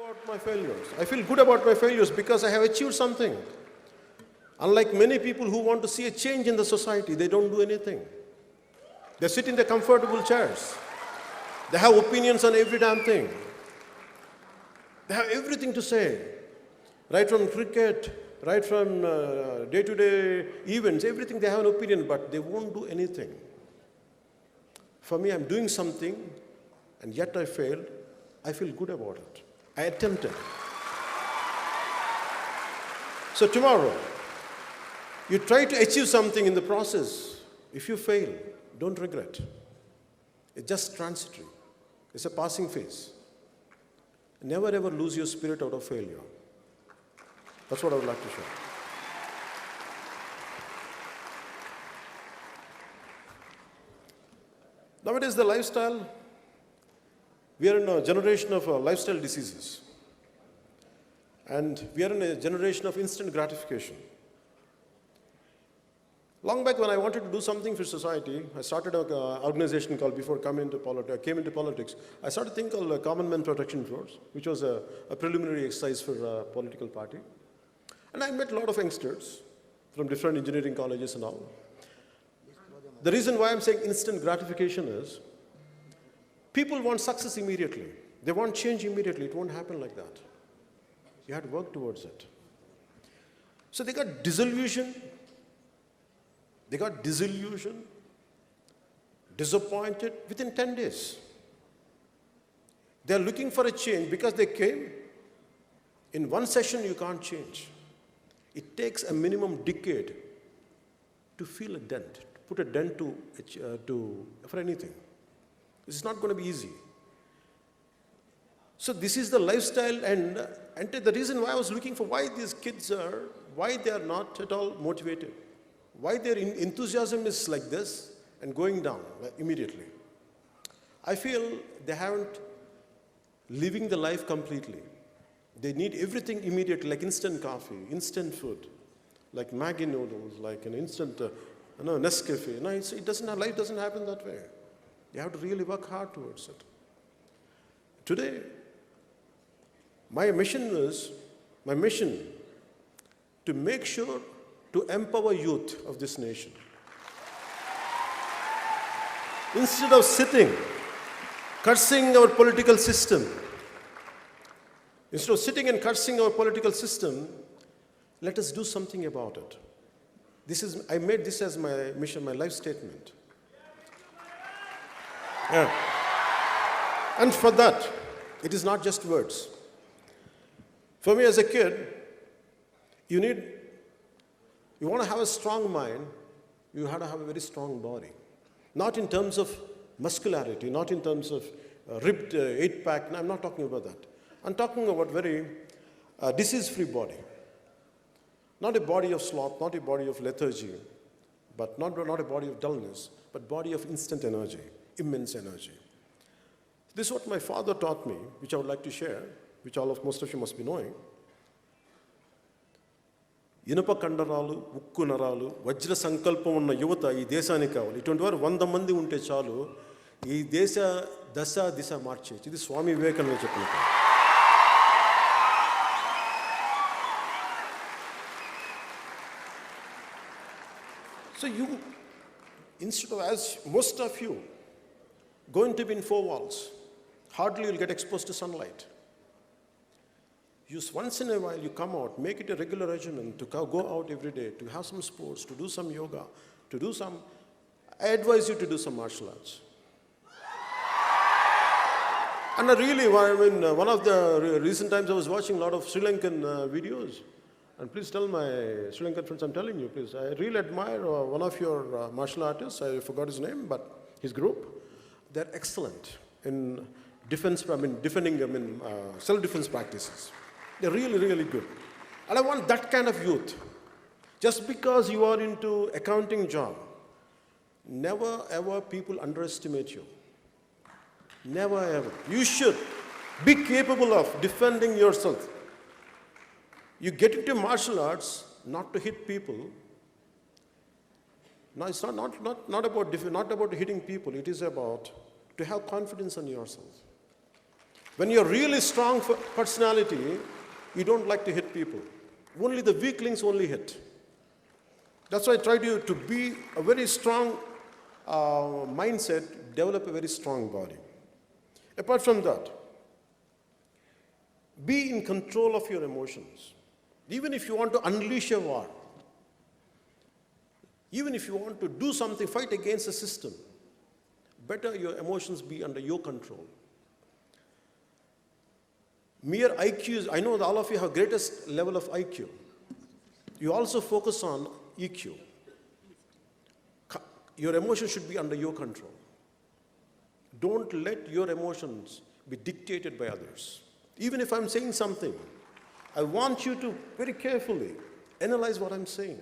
About my failures. I feel good about my failures because I have achieved something. Unlike many people who want to see a change in the society, they don't do anything. They sit in their comfortable chairs. They have opinions on every damn thing. They have everything to say. Right from cricket, right from day-to-day events, everything they have an opinion, but they won't do anything. For me, I'm doing something, and yet I failed. I feel good about it. I attempted. So tomorrow, you try to achieve something in the process. If you fail, don't regret. It's just transitory. It's a passing phase. Never ever lose your spirit out of failure. That's what I would like to share. Nowadays, the lifestyle, we are in a generation of lifestyle diseases. And we are in a generation of instant gratification. Long back when I wanted to do something for society, I started an organization called, before I came into politics, I started a thing called Common Man Protection Force, which was a preliminary exercise for a political party. And I met a lot of youngsters from different engineering colleges and all. The reason why I'm saying instant gratification is, people want success immediately. They want change immediately. It won't happen like that. You have to work towards it. So they got disillusioned. They got disillusioned, disappointed within 10 days. They're looking for a change because they came. In one session, you can't change. It takes a minimum decade to feel a dent, to put a dent for anything. This is not going to be easy. So this is the lifestyle, and the reason why I was looking for why these kids are, why they are not at all motivated. Why their enthusiasm is like this and going down immediately. I feel they haven't living the life completely. They need everything immediately, like instant coffee, instant food, like Maggi noodles, like an instant Nescafe. No, life doesn't happen that way. You have to really work hard towards it. Today, my mission to make sure to empower youth of this nation. Instead of sitting, cursing our political system, let us do something about it. I made this as my mission, my life statement. Yeah. And for that, it is not just words. For me as a kid, you want to have a strong mind, you have to have a very strong body. Not in terms of muscularity, not in terms of ripped eight-pack. No, I'm not talking about that. I'm talking about very disease-free body. Not a body of sloth, not a body of lethargy, but not a body of dullness, but body of instant energy, immense energy. This is what my father taught me, which I would like to share, which most of you must be knowing. ఇనుప కండరాలు, ఉక్కు నరాలు, వజ్ర సంకల్పం ఉన్న యువత ఈ దేశానికి కావాలి. ఇటువంటి వారు 100 మంది ఉంటే చాలు, ఈ దేశ దిశ మార్చేయచ్చు. ఇది స్వామి వివేకానంద చెప్పినట్టు. So instead of, as most of you, going to be in 4 walls, hardly you'll get exposed to sunlight. Once in a while, you come out, make it a regular regimen to go out every day, to have some sports, to do some yoga, I advise you to do some martial arts. And one of the recent times I was watching a lot of Sri Lankan videos. And please tell my Sri Lankan friends, I'm telling you, please, I really admire one of your martial artists. I forgot his name, but his group, they're excellent in defending self-defense practices. They're really, really good. And I want that kind of youth. Just because you are into accounting job, never ever people underestimate you. Never ever. You should be capable of defending yourself. You get into martial arts not to hit people. No, it's not about hitting people. It is about to have confidence in yourself. When you're really strong for personality, you don't like to hit people. Only the weaklings only hit. That's why I try to be a very strong mindset, develop a very strong body. Apart from that, be in control of your emotions. Even if you want to unleash a war, even if you want to do something, fight against the system, better your emotions be under your control. Mere IQ, I know that all of you have greatest level of IQ. You also focus on EQ. Your emotions should be under your control. Don't let your emotions be dictated by others. Even if I'm saying something, I want you to very carefully analyze what I'm saying.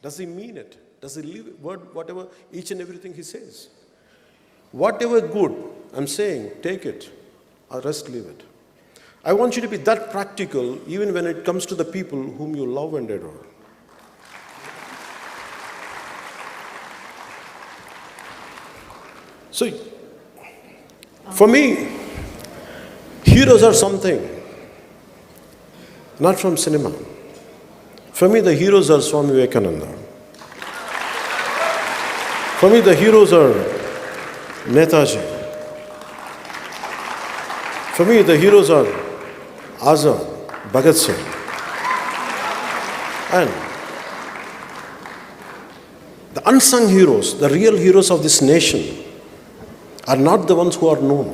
Does he mean it? Does he live whatever, each and everything he says? Whatever good I'm saying, take it, or rest leave it. I want you to be that practical even when it comes to the people whom you love and adore. So, for me, heroes are something, not from cinema. For me, the heroes are Swami Vivekananda. For me, the heroes are Netaji. For me, the heroes are Azad, Bhagat Singh. And the unsung heroes, the real heroes of this nation, are not the ones who are known.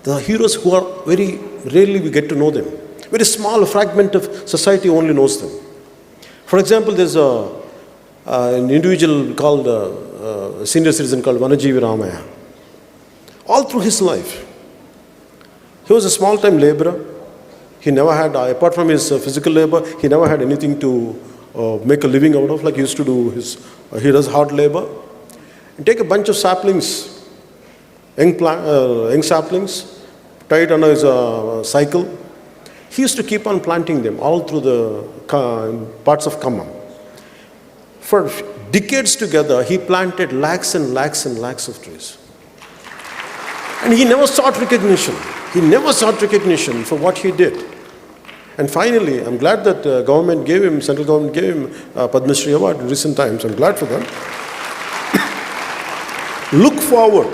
The heroes who are very rarely we get to know them. Very small fragment of society only knows them. For example, there's an individual called, a senior citizen called Vanajeevi Ramaya. All through his life, he was a small-time laborer. He never had, apart from his physical labor, he never had anything to make a living out of, like he used to do he does hard labor. And take a bunch of saplings, young saplings, tie it under his cycle. He used to keep on planting them all through the parts of Khammam. For decades together, he planted lakhs and lakhs and lakhs of trees. And he never sought recognition. He never sought recognition for what he did. And finally, I'm glad that central government gave him Padma Shri Award in recent times. I'm glad for that. Look forward.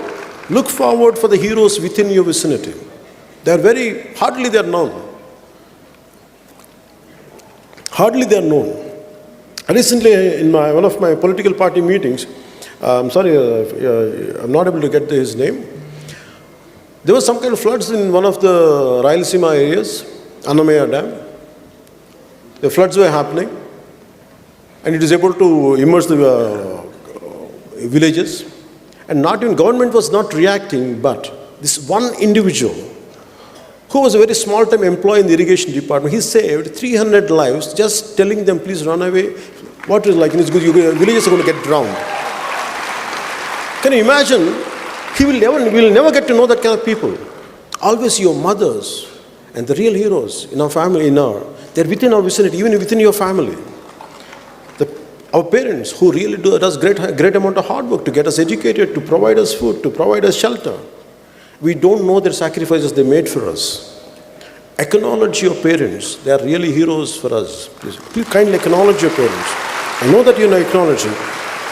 Look forward for the heroes within your vicinity. Hardly they're known. Hardly they're known. Recently, in one of my political party meetings, I'm sorry, I'm not able to get his name. There was some kind of floods in one of the Rayalaseema areas, Annamaya Dam. The floods were happening, and it is able to immerse the villages. And not even government was not reacting, but this one individual, who was a very small-time employee in the irrigation department, he saved 300 lives just telling them, please run away. What is like, your villages are going to get drowned. Can you imagine? We'll never get to know that kind of people. Always your mothers and the real heroes in our family, they're within our vicinity, even within your family. Our parents who really does great amount of hard work to get us educated, to provide us food, to provide us shelter. We don't know their sacrifices they made for us. Acknowledge your parents. They are really heroes for us. Please kindly acknowledge your parents. I know that you know acknowledging,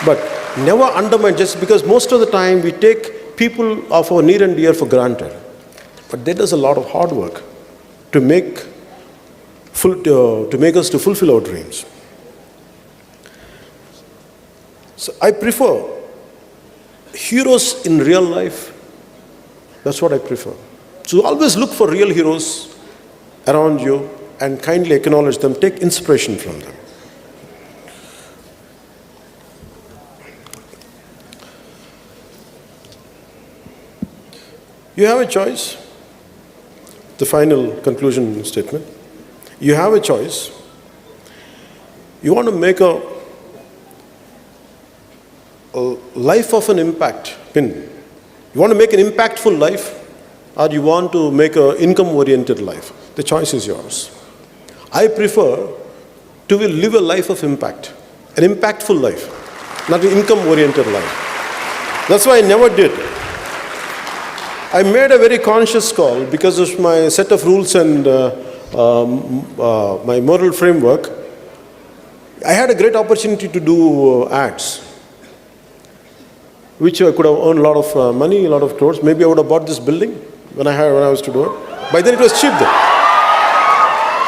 but never undermine, just because most of the time we take people of our near and dear for granted. But there is a lot of hard work to make us to fulfill our dreams. So I prefer heroes in real life. That's what I prefer. So always look for real heroes around you and kindly acknowledge them. Take inspiration from them. You have a choice. The final conclusion statement. You have a choice. You want to make a life of an impact pin. You want to make an impactful life, or you want to make an income-oriented life? The choice is yours. I prefer to live a life of impact, an impactful life, not an income-oriented life. That's why I never did. I made a very conscious call because of my set of rules and my moral framework. I had a great opportunity to do ads, which I could have earned a lot of money, a lot of crores. Maybe I would have bought this building when I was to do it. By then it was cheap then.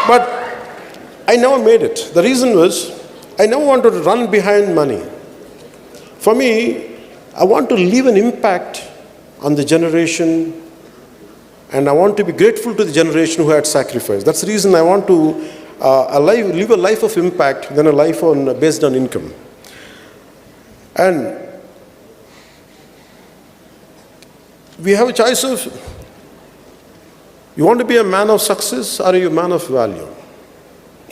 But I never made it. The reason was, I never wanted to run behind money. For me, I want to leave an impact on the generation, and I want to be grateful to the generation who had sacrificed. That's the reason I want to live a life of impact than a life based on income. And we have a choice of, you want to be a man of success or are you a man of value?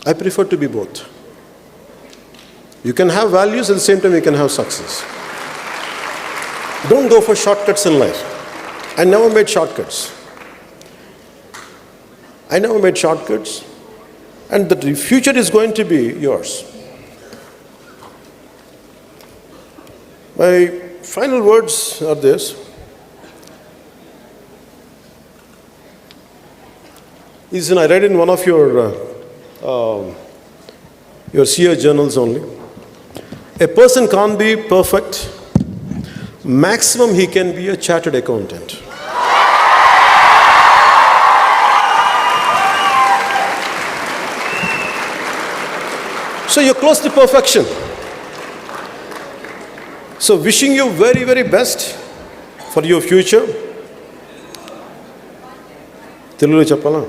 I prefer to be both. You can have values, at the same time you can have success. Don't go for shortcuts in life. I never made shortcuts. And the future is going to be yours. My final words are this. I read in one of your SEER journals only. A person can't be perfect. Maximum he can be a chartered accountant. So you're close to perfection. So wishing you very, very best for your future. Telugu cheppala?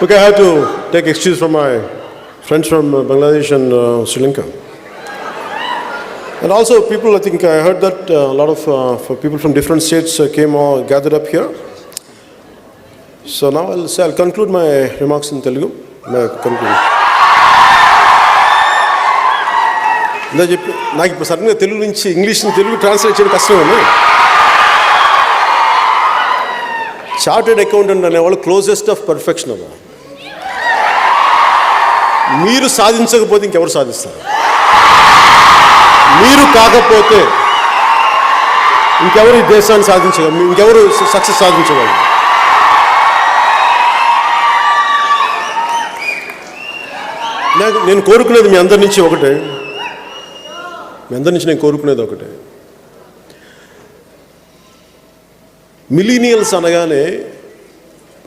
Okay, I have to take excuse from my friends from Bangladesh and Sri Lanka. And also people, I think I heard that a lot of people from different states came or gathered up here. So now I'll conclude my remarks in Telugu. నాకు ఇప్పుడు సడన్గా తెలుగు నుంచి English Telugu translate చేయడం కష్టమేనా? Chartered accountant అనేవాళ్ళు closest of perfection అవ్వ. మీరు సాధించకపోతే ఇంకెవరు సాధిస్తారు? మీరు కాకపోతే ఇంకెవరు ఈ దేశాన్ని సాధించగలరు? ఇంకెవరు సక్సెస్ సాధించగలరు? నేను కోరుకునేది మీ అందరి నుంచి ఒకటే. నేను కోరుకునేది ఒకటే. మిలీనియల్స్ అనగానే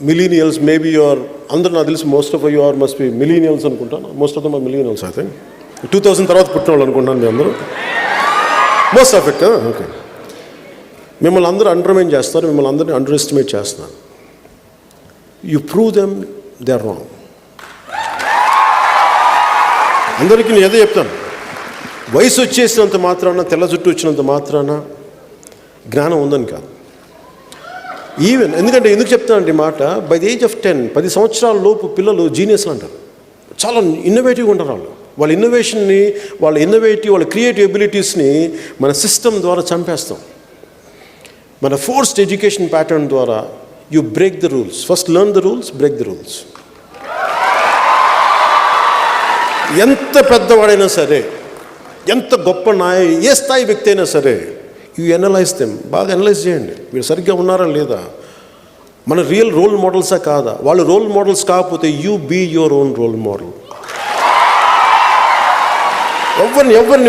మిలీనియల్స్ మేబీ యువర్ అందరూ నాకు తెలిసి most of your must be millennials అనుకుంటాను. Most of them are millennials. I think 2000 తర్వాత పుట్టిన వాళ్ళు అనుకుంటాను మీ అందరూ. Most of it. ఓకే. మిమ్మల్ని అందరూ అండర్మైన్ చేస్తారు, మిమ్మల్ని అందరినీ అండర్ ఎస్టిమేట్ చేస్తున్నారు. You prove them they are wrong. అందరికీ నేను ఏదో చెప్తాను, వయసు వచ్చేసినంత మాత్రాన, తెల్ల జుట్టు వచ్చినంత మాత్రాన జ్ఞానం ఉందని కాదు. ఈవెన్ ఎందుకు చెప్తానంటే ఈ మాట, బై ది ఏజ్ ఆఫ్ 10 సంవత్సరాల లోపు పిల్లలు జీనియస్లు అంటారు. చాలా ఇన్నోవేటివ్గా ఉంటారు వాళ్ళ ఇన్నోవేషన్ని, వాళ్ళ క్రియేటివ్ ఎబిలిటీస్ని మన సిస్టమ్ ద్వారా చంపేస్తాం. మన ఫోర్స్డ్ ఎడ్యుకేషన్ ప్యాటర్న్ ద్వారా you break the rules. First learn the rules, break the rules. ఎంత పెద్దవాడైనా సరే, ఎంత గొప్ప ఏ స్థాయి వ్యక్తి అయినా సరే, యూ ఎనలైజ్ దెమ్. బాగా ఎనలైజ్ చేయండి, వీళ్ళు సరిగ్గా ఉన్నారా లేదా, మన రియల్ రోల్ మోడల్సా కాదా. వాళ్ళు రోల్ మోడల్స్ కాకపోతే you be your own role model.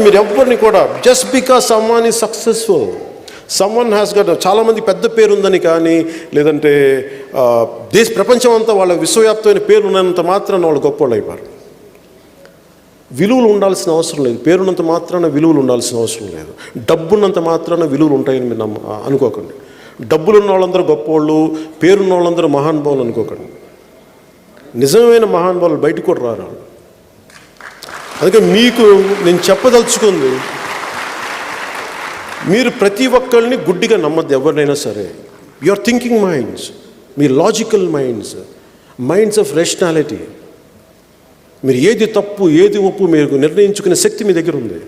మీరు ఎవరిని కూడా just because someone is successful, someone has got, చాలామంది పెద్ద పేరు ఉందని కానీ, లేదంటే ప్రపంచం అంతా వాళ్ళ విశ్వవ్యాప్తమైన పేరు ఉన్నంత మాత్రాన వాళ్ళు గొప్పవాళ్ళు అయిపోయారు. విలువలు ఉండాల్సిన అవసరం లేదు. పేరున్నంత మాత్రాన విలువలు ఉండాల్సిన అవసరం లేదు. డబ్బున్నంత మాత్రాన విలువలు ఉంటాయని మీరు అనుకోకండి. డబ్బులు ఉన్న వాళ్ళందరూ గొప్పవాళ్ళు, పేరున్న వాళ్ళందరూ మహానుభావులు అనుకోకండి. నిజమైన మహానుభావులు బయటకు కూడా రారు. అందుకే మీకు నేను చెప్పదలుచుకుంది, మీరు ప్రతి ఒక్కరిని గుడ్డిగా నమ్మద్దు. ఎవరినైనా సరే, your thinking minds, me logical minds of rationality, మీరు ఏది తప్పు ఏది ఒప్పు మీరు నిర్ణయించుకునే శక్తి మీ దగ్గర ఉంది.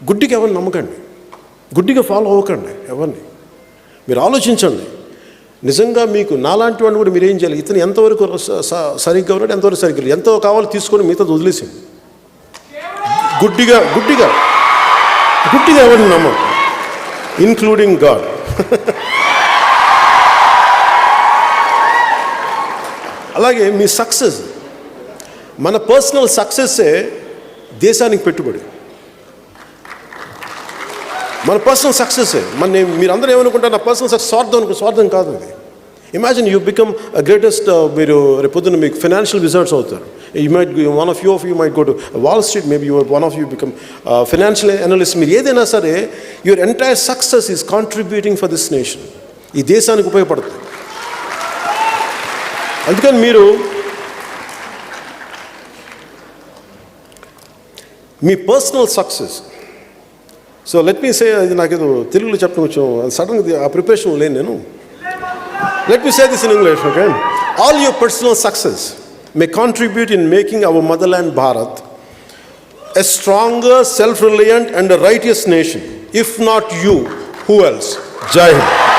గుడ్డిగా ఎవరిని నమ్మకండి, గుడ్డిగా ఫాలో అవ్వకండి ఎవరిని. మీరు ఆలోచించండి. నిజంగా మీకు నాలాంటి వాడిని కూడా మీరు ఏం చేయాలి, ఇతను ఎంతవరకు సరిగ్గా ఉన్నాడు, ఎంతవరకు సరిగ్గా, ఎంతో కావాలో తీసుకొని మిగతా వదిలేసింది. గుడ్డిగా ఎవరిని నమ్మం, ఇంక్లూడింగ్ గాడ్. అలాగే మీ సక్సెస్, మన పర్సనల్ సక్సెస్సే దేశానికి పెట్టుబడి. మన పర్సనల్ సక్సెస్సే మీరందరూ ఏమనుకుంటారు, నా పర్సనల్ సక్సెస్ స్వార్థం కాదు అది. ఇమాజిన్ యూ బికమ్ గ్రేటెస్ట్, మీరు రేపొద్దున మీకు ఫైనాన్షియల్ విజర్డ్స్ అవుతారు. One of you might go to Wall Street, maybe one of you become financial analyst. మీరు ఏదైనా సరే, your entire success is contributing for this nation. ఈ దేశానికి ఉపయోగపడుతుంది. అందుకని మీరు మీ personal success, so let me say, అది నాకేదో తెలుగులో చెప్పడం కొంచెం సడన్గా ఆ ప్రిపరేషన్ లేను నేను. Let me say this in English, okay? All your personal success may contribute in making our motherland Bharat a stronger, self-reliant and a righteous nation. If not you, who else? Jai Hind.